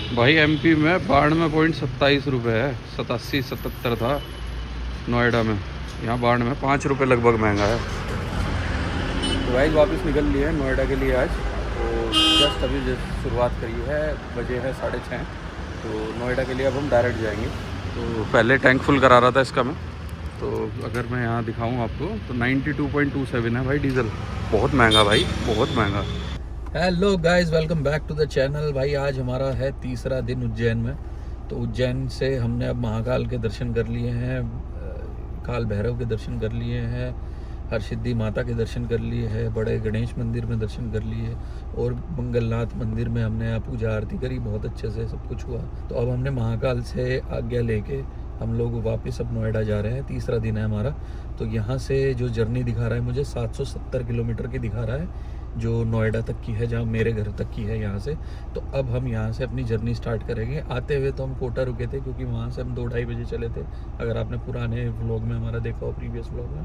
भाई एमपी में 92.27 रुपये है। 87-77 था नोएडा में, यहाँ 92 में 5 रुपये लगभग महंगा है। तो भाई वापस निकल लिए हैं नोएडा के लिए आज। तो जस्ट अभी शुरुआत करी है, बजे है 6:30। तो नोएडा के लिए अब हम डायरेक्ट जाएंगे। तो पहले टैंक फुल करा रहा था इसका मैं। तो अगर मैं यहाँ दिखाऊँ आपको तो 92.27 है भाई डीजल। बहुत महंगा भाई, बहुत महंगा। Hello guys, welcome back to the channel. भाई आज हमारा है तीसरा दिन उज्जैन में। तो उज्जैन से हमने अब महाकाल के दर्शन कर लिए हैं, काल भैरव के दर्शन कर लिए हैं, हरसिद्धि माता के दर्शन कर लिए हैं, बड़े गणेश मंदिर में दर्शन कर लिए, और मंगलनाथ मंदिर में हमने पूजा आरती करी, बहुत अच्छे से सब कुछ हुआ। तो अब हमने महाकाल से आज्ञा लेके हम लोग वापस अब नोएडा जा रहे हैं। तीसरा दिन है हमारा। तो यहाँ से जो जर्नी दिखा रहा है मुझे 770 किलोमीटर की दिखा रहा है, जो नोएडा तक की है, जहाँ मेरे घर तक की है यहाँ से। तो अब हम यहाँ से अपनी जर्नी स्टार्ट करेंगे। आते हुए तो हम कोटा रुके थे, क्योंकि वहाँ से हम 2-2:30 बजे चले थे, अगर आपने पुराने व्लॉग में हमारा देखा हो, प्रीवियस व्लॉग में।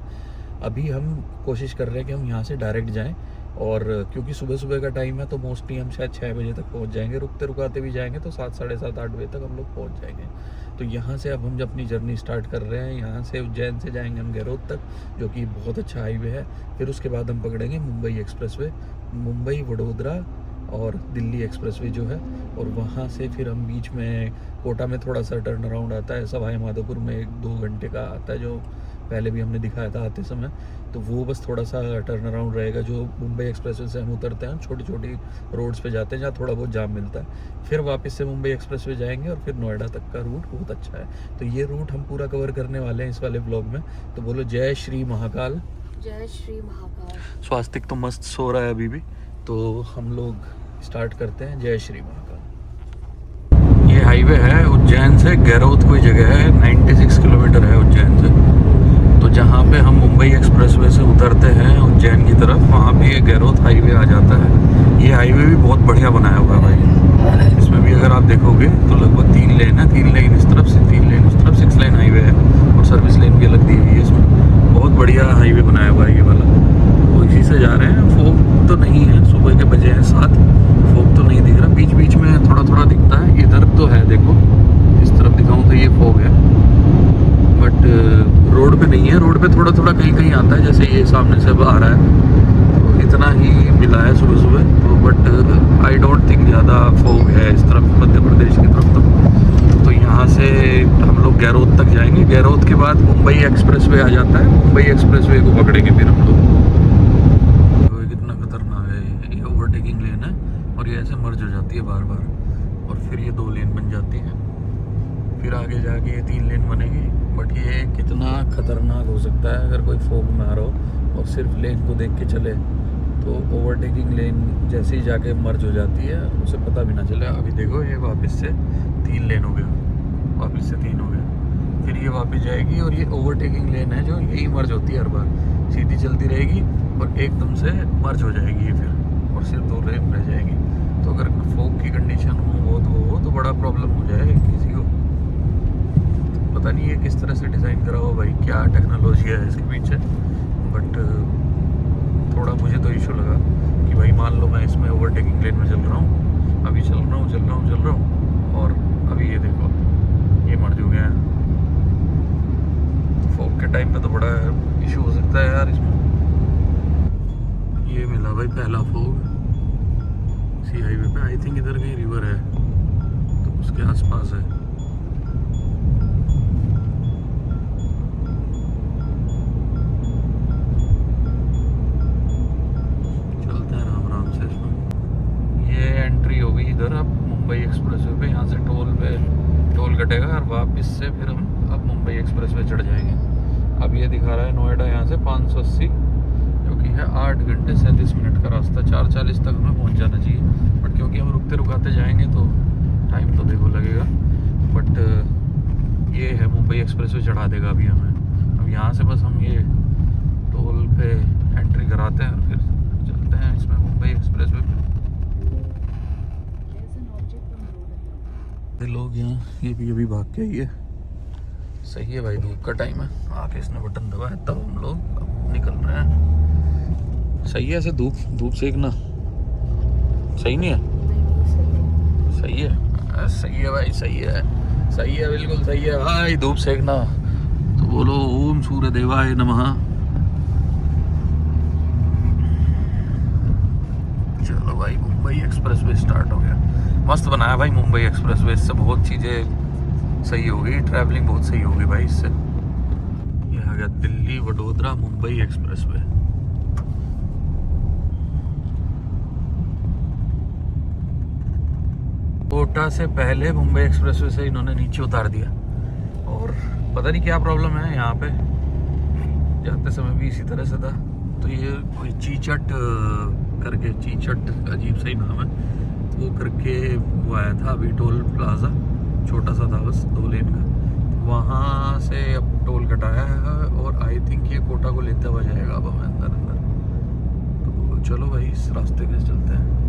अभी हम कोशिश कर रहे हैं कि हम यहाँ से डायरेक्ट जाएं, और क्योंकि सुबह सुबह का टाइम है तो मोस्टली हम शायद 6 बजे तक पहुँच जाएंगे। रुकते रुकाते भी जाएंगे तो 7, 7:30, 8 बजे तक हम लोग पहुँच जाएंगे। तो यहाँ से अब हम जब अपनी जर्नी स्टार्ट कर रहे हैं, यहाँ से उज्जैन से जाएंगे हम गहरोद तक, जो कि बहुत अच्छा हाईवे है। फिर उसके बाद हम पकड़ेंगे मुंबई एक्सप्रेसवे, मुंबई वडोदरा और दिल्ली एक्सप्रेसवे जो है। और वहाँ से फिर हम बीच में कोटा में थोड़ा सा टर्न अराउंड आता है, सवाई माधोपुर में 1-2 घंटे का आता है, जो पहले भी हमने दिखाया था आते समय। तो वो बस थोड़ा सा टर्न अराउंड रहेगा। जो मुंबई एक्सप्रेसवे से हम उतरते हैं, छोटी छोटी रोड्स पे जाते हैं जहाँ थोड़ा बहुत जाम मिलता है। फिर वापस से मुंबई एक्सप्रेसवे जाएंगे और फिर नोएडा तक का रूट बहुत अच्छा है। तो ये रूट हम पूरा कवर करने वाले हैं इस वाले ब्लॉग में। तो बोलो जय श्री महाकाल। जय श्री महाकाल। स्वास्तिक तो मस्त सो रहा है अभी भी। तो हम लोग स्टार्ट करते हैं। जय श्री महाकाल। ये हाईवे है उज्जैन से गहरोद, कोई जगह है, 96 किलोमीटर है उज्जैन से। तो जहाँ पे हम मुंबई एक्सप्रेसवे से उतरते हैं उज्जैन की तरफ, वहाँ पे ये गहरोद हाईवे आ जाता है। ये हाईवे भी बहुत बढ़िया बनाया हुआ है भाई। इसमें भी अगर आप देखोगे तो लगभग 3 लेन है, 3 लेन इस तरफ से, 3 लेन उस तरफ, 6 लेन हाईवे है, और सर्विस लेन भी अलग दी हुई है इसमें। बहुत बढ़िया हाईवे बनाया हुआ है ये वाला। तो इसी से जा रहे हैं। फोग तो नहीं है, सुबह के बजे हैं 7, फोग तो नहीं दिख रहा। बीच बीच में थोड़ा थोड़ा दिखता है, इधर तो है, देखो इस तरफ दिखाऊं तो ये फोग है, बट रोड पे नहीं है। रोड पे थोड़ा थोड़ा कहीं कहीं आता है, जैसे ये सामने से आ रहा है, तो इतना ही मिला है सुबह सुबह। तो बट आई डोंट थिंक ज़्यादा फोग है इस तरफ, मध्य प्रदेश की तरफ। तो यहाँ से हम लोग गहरोद तक जाएंगे। गहरोद के बाद मुंबई एक्सप्रेसवे आ जाता है, मुंबई एक्सप्रेसवे को पकड़ेंगे फिर हम लोग। तो कितना खतरनाक है ये ओवरटेकिंग लेन है, और ये ऐसे मर्ज हो जाती है बार बार, और फिर ये 2 लेन बन जाती है। फिर आगे जाके ये 3 लेन बनेगी। बट ये कितना खतरनाक हो सकता है अगर कोई फोग में आ रहा हो और सिर्फ लेन को देख के चले, तो ओवरटेकिंग लेन जैसे ही जाके मर्ज हो जाती है, उसे पता भी ना चले। अभी देखो ये वापस से 3 लेन हो गया, वापस से 3 हो गया, फिर ये वापस जाएगी। और ये ओवरटेकिंग लेन है जो यही मर्ज होती है हर बार, सीधी चलती रहेगी और एकदम से मर्ज हो जाएगी ये फिर, और सिर्फ 2 लेन रह जाएगी। तो अगर फोग की कंडीशन हो तो बड़ा प्रॉब्लम हो जाए किसी को। पता नहीं ये किस तरह से डिज़ाइन करा हुआ भाई, क्या टेक्नोलॉजी है इसके पीछे। बट थोड़ा मुझे तो इशू लगा कि भाई मान लो मैं इसमें ओवरटेकिंग लेन में चल रहा हूँ, अभी चल रहा हूँ, और अभी ये देखो ये मर्ज हो गया है। तो फॉग के टाइम पे तो बड़ा इशू हो सकता है यार इसमें। ये मिला भाई पहला फॉग इसी हाईवे पे। आई थिंक इधर कहीं रिवर है, तो उसके आसपास है। इधर अब मुंबई एक्सप्रेसवे पे, यहाँ से टोल कटेगा, और वापस से फिर हम अब मुंबई एक्सप्रेसवे चढ़ जाएंगे। अब ये दिखा रहा है नोएडा यहाँ से 580, जो कि है 8 घंटे 37 मिनट का रास्ता। 4:40 तक हमें पहुँच जाना चाहिए, बट क्योंकि हम रुकते रुकाते जाएंगे तो टाइम तो देखो लगेगा। बट ये है मुंबई एक्सप्रेसवे चढ़ा देगा अभी हमें। अब यहाँ से बस हम ये टोल पे एंट्री कराते हैं और फिर चलते हैं इसमें मुंबई एक्सप्रेसवे पे। लोग यहाँ ये भी अभी भाग के आई है। सही है भाई, धूप का टाइम है, आके इसने बटन दबाया तब हम लोग निकल रहे हैं। सही है ऐसे धूप सेकना, सही नहीं है? सही है। सही है भाई, सही है, सही है, बिल्कुल सही है भाई। धूप सेकना तो बोलो ओम सूर्य देवाय नमः। चलो भाई, मुंबई एक्सप्रेसवे स्टार्ट हो गया। मस्त बनाया भाई मुंबई एक्सप्रेसवे, इससे बहुत चीज़ें सही हो गई, ट्रैवलिंग बहुत सही हो गई भाई इससे। ये आ गया दिल्ली वडोदरा मुंबई एक्सप्रेसवे। कोटा से पहले मुंबई एक्सप्रेसवे से इन्होंने नीचे उतार दिया, और पता नहीं क्या प्रॉब्लम है यहाँ पे। जाते समय भी इसी तरह से था। तो ये कोई चीचट करके, चीचट अजीब सा ही नाम है, वो करके वो आया था अभी टोल प्लाजा, छोटा सा था बस 2 लेन का, वहाँ से अब टोल कटाया है और आई थिंक ये कोटा को लेते हुआ जाएगा अब हमें अंदर अंदर। तो चलो भाई इस रास्ते पे चलते हैं।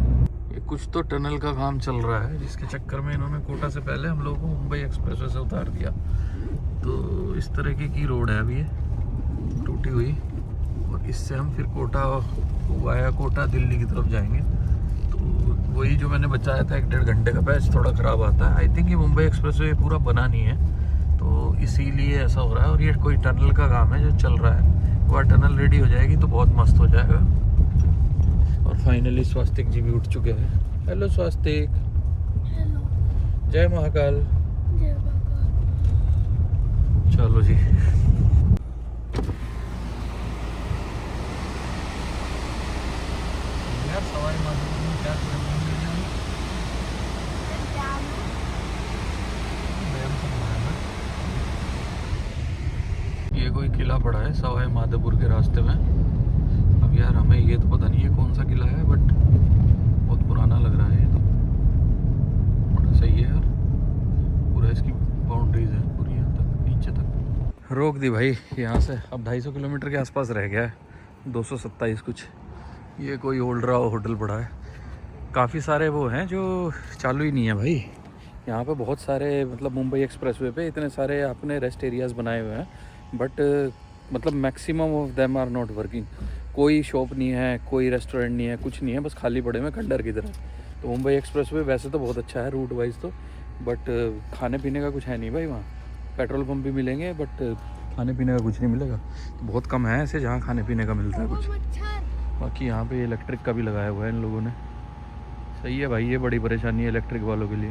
ये कुछ तो टनल का काम चल रहा है जिसके चक्कर में इन्होंने कोटा से पहले हम लोगों को मुंबई एक्सप्रेसवे से उतार दिया। तो इस तरीके की रोड है अभी ये, टूटी हुई, और इससे हम फिर कोटा वाया कोटा दिल्ली की तरफ जाएंगे। तो वही जो मैंने बताया था 1-1.5 घंटे का पैच थोड़ा ख़राब आता है। आई थिंक ये मुंबई एक्सप्रेसवे पूरा बना नहीं है, तो इसीलिए ऐसा हो रहा है। और ये कोई टनल का काम है जो चल रहा है, वह टनल रेडी हो जाएगी तो बहुत मस्त हो जाएगा। और फाइनली स्वास्तिक जी भी उठ चुके हैं। हेलो स्वास्तिक। हेलो। जय महाकाल। जय महाकाल। चलो जी, यार सवाई माधोपुर में क्या ये कोई किला पड़ा है सवाई माधोपुर के रास्ते में। अब यार हमें ये तो पता नहीं है कौन सा किला है, बट बहुत पुराना लग रहा है ये तो। बड़ा सही है यार, पूरा इसकी बाउंड्रीज है पूरी यहाँ तक, नीचे तक। रोक दी भाई यहाँ से, अब 250 किलोमीटर के आसपास रह गया है, 227 कुछ। ये कोई ओल्ड राव होटल पड़ा है। काफ़ी सारे वो हैं जो चालू ही नहीं है भाई यहाँ पे। बहुत सारे मतलब मुंबई एक्सप्रेसवे पे इतने सारे आपने रेस्ट एरियाज़ बनाए हुए हैं, बट मतलब maximum of them are not working. कोई शॉप नहीं है, कोई रेस्टोरेंट नहीं है, कुछ नहीं है, बस खाली पड़े में खंडर की तरह। तो मुंबई एक्सप्रेसवे वैसे तो बहुत अच्छा है रूट वाइज तो, बट खाने पीने का कुछ है नहीं भाई वहाँ। पेट्रोल पंप भी मिलेंगे बट खाने पीने का कुछ नहीं मिलेगा। तो बहुत कम है ऐसे जहाँ खाने पीने का मिलता है कुछ। बाकी यहाँ पे इलेक्ट्रिक का भी लगाया हुआ है इन लोगों ने। सही है भाई, ये बड़ी परेशानी है इलेक्ट्रिक वालों के लिए।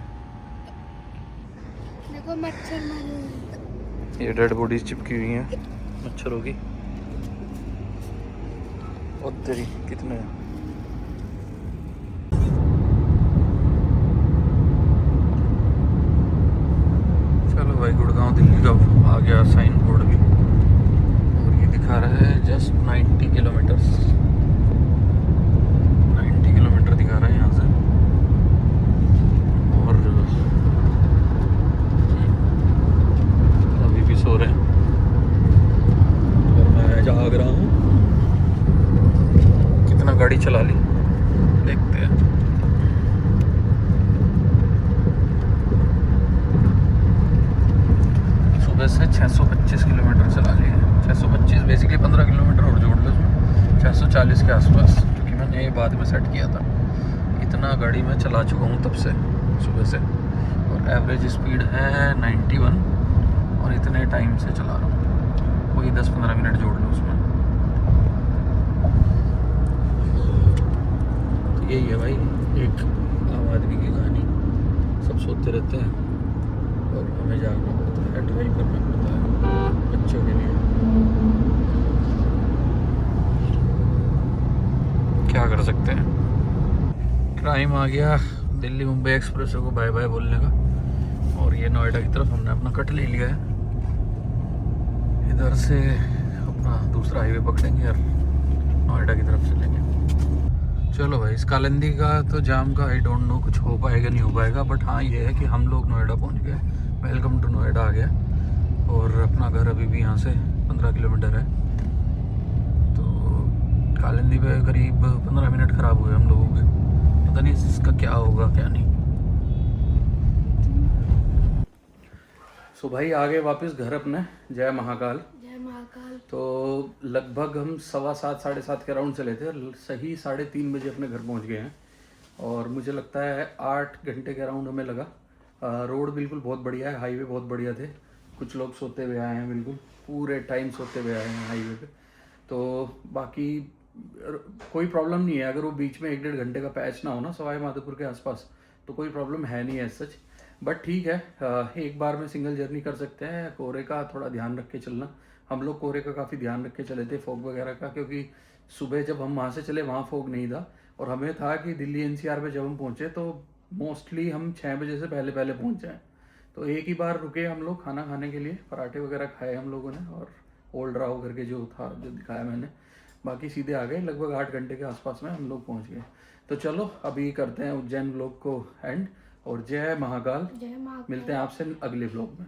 देखो मच्छर मारे। ये डेड बॉडीज चिपकी हुई हैं मच्छरों की। और तेरी कितने हैं? चलो भाई, गुड़गांव दिल्ली का आ गया साइन बोर्ड भी, और ये दिखा रहा है जस्ट 90 किलोमीटर्स। 90 किलोमीटर दिखा रहा है यहाँ से। और अभी भी सो रहे हैं और मैं जाग रहा हूँ। कितना गाड़ी चला ली देखते हैं। सुबह से 625 किलोमीटर चला लिए। 625 बेसिकली 15 किलोमीटर और जोड़ लो उसमें, 640 के आसपास, क्योंकि मैंने ये बाद में सेट किया था। इतना गाड़ी मैं चला चुका हूँ तब से, सुबह से, और एवरेज स्पीड है 91, और इतने टाइम से चला रहा हूँ। कोई 10-15 मिनट जोड़ लो उसमें। तो यही है भाई एक आम आदमी की कहानी। सब सोते रहते हैं और हमें जागना पड़ता है, ड्राइव करना पड़ता है बच्चों के लिए। क्या कर सकते हैं। टाइम आ गया दिल्ली मुंबई एक्सप्रेस को बाय बाय बोलने का, और ये नोएडा की तरफ हमने अपना कट ले लिया है। इधर से अपना दूसरा हाईवे पकड़ेंगे और नोएडा की तरफ चलेंगे। चलो भाई, इस कालिंदी का तो जाम का आई डोंट नो कुछ हो पाएगा नहीं हो पाएगा, बट हाँ ये है कि हम लोग नोएडा पहुंच गए। वेलकम टू नोएडा आ गया, और अपना घर अभी भी यहाँ से 15 किलोमीटर है। तो कालिंदी पे करीब 15 मिनट ख़राब हुए हम लोगों के, पता नहीं इसका क्या होगा क्या नहीं। सो भाई आ गए वापस घर अपने। जय महाकाल। जय महाकाल। तो लगभग हम 7:15 7:30 के राउंड चले थे, सही 3:30 बजे अपने घर पहुंच गए हैं। और मुझे लगता है 8 घंटे के राउंड हमें लगा रोड बिल्कुल बहुत बढ़िया है, हाईवे बहुत बढ़िया थे। कुछ लोग सोते हुए आए हैं, बिल्कुल पूरे टाइम सोते हुए आए हैं हाईवे पे। तो बाकी कोई प्रॉब्लम नहीं है, अगर वो बीच में 1-1.5 घंटे का पैच ना हो ना सवाई माधोपुर के आसपास, तो कोई प्रॉब्लम है नहीं है सच। बट ठीक है, एक बार में सिंगल जर्नी कर सकते हैं। कोहरे का थोड़ा ध्यान रख के चलना। हम लोग कोहरे का काफ़ी ध्यान रख के चले थे, फॉग वगैरह का, क्योंकि सुबह जब हम वहाँ से चले वहाँ फॉग नहीं था। और हमें था कि दिल्ली एनसीआर पे जब हम पहुँचे तो मोस्टली हम 6 बजे से पहले पहले पहुँच जाएँ। तो एक ही बार रुके हम लोग खाना खाने के लिए, पराठे वगैरह खाए हम लोगों ने, और ओल्ड राव करके जो था, जो दिखाया मैंने। बाकी सीधे आ गए, लगभग 8 घंटे के आसपास में हम लोग पहुंच गए। तो चलो अभी करते हैं उज्जैन व्लॉग को एंड, और जय महाकाल। जय महाकाल। मिलते हैं आपसे अगले व्लॉग में।